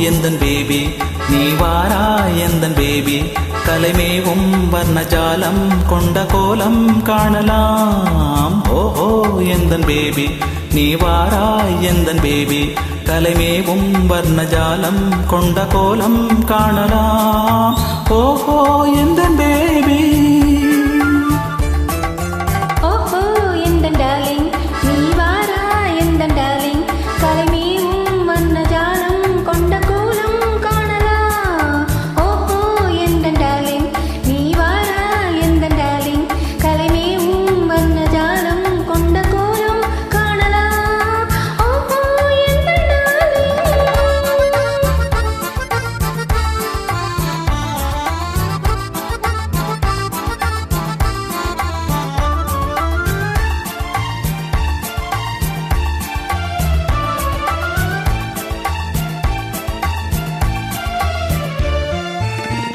எந்தன் பேபி நீ வாரா எந்தன் பேபி கலைமேவும் வர்ணஜாலம் கொண்ட கோலம் காணலாம். ஓஹோ எந்தன் பேபி நீ வாரா எந்தன் பேபி கலைமேவும் வர்ணஜாலம் கொண்ட கோலம் காணலாம். ஓஹோ எந்தன் பேபி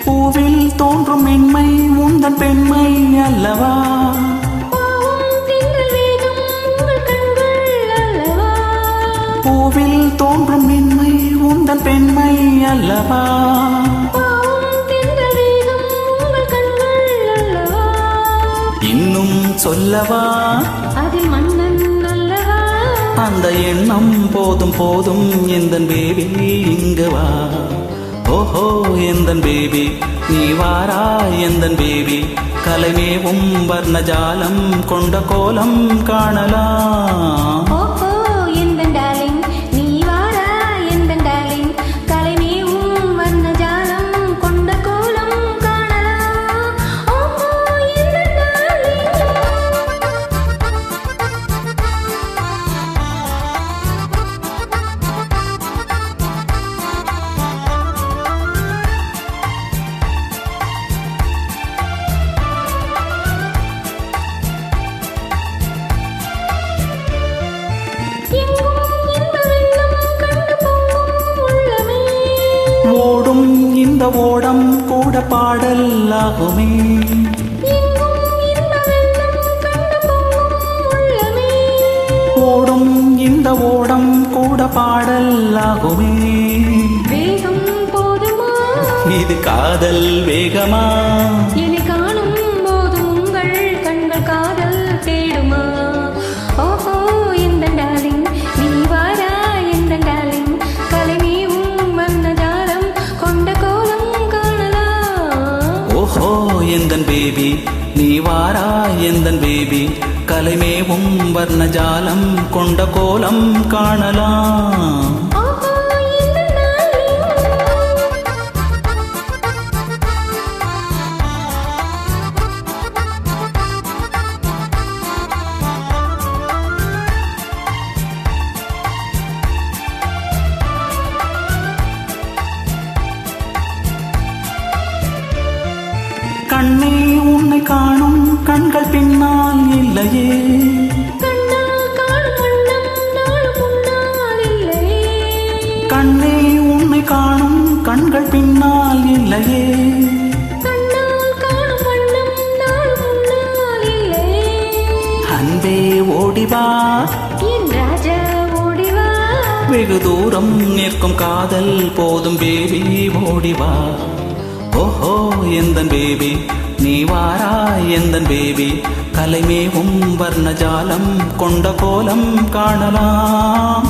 பூவில் தோன்றும் மென்மை உந்தன் பெண்மை அல்லவா? பூவில் தோன்றும் மென்மை உந்தன் பெண்மை அல்லவா? இன்னும் சொல்லவா அதில் மன்னன் அல்லவா? அந்த எண்ணம் போதும் போதும் எந்தன் பேபி இங்கு வா. ஓஹோ எந்தன் பேபி நீ வாரா எந்தன் பேபி கலைமேவும் வர்ணஜாலம் கொண்ட கோலம் காணலாம். ஓஹோ எந்தன் டார்லிங் நீ வாரா எந்தன் டார்லிங் கலைமேவும் வர்ணஜாலம் கொண்ட கோலம் காணலாம். ஓஹோ எந்தன் டார்லிங் ஓடும் இந்த ஓடம் கூட பாடல் ஆகுமே. ஓடும் இந்த ஓடம் கூட பாடல் ஆகுமே. வேகம் போதுமா இது காதல் வேகமா? என்னை காணும் போது உங்கள் கண்கள் காதல் தேடுமா? ஓஹோ எந்தன் டார்லிங் நீ வாரா எந்தன் டார்லிங் கலைமேவும் வர்ணஜாலம் கொண்ட கோலம் காணலாம். ஓஹோ எந்தன் பேபி நீ வாரா எந்தன் பேபி கலைமேவும் வர்ணஜாலம் கொண்ட கோலம் காணலாம். ஓஹோ எந்தன் டார்லிங் கண்ணே உன்னை காணும் கண்கள் பின்னால் இல்லையே. கண்ணால் காணும் வண்ணம் நாளும் முன்னால் இல்லையே. கண்ணே உன்னை காணும் கண்கள் பின்னால் இல்லையே. கண்ணால் காணும் வண்ணம் நாளும் முன்னால் இல்லையே. அன்பே ஓடிவா என் ராஜா ஓடிவா. வெகு தூரம் நிற்கும் காதல் போதும் பேபி ஓடிவா. ஓஹோ எந்தன் பேபி நீ வாரா எந்தன் பேபி கலைமேவும் வர்ணஜாலம் கொண்ட கோலம் காணலாம்.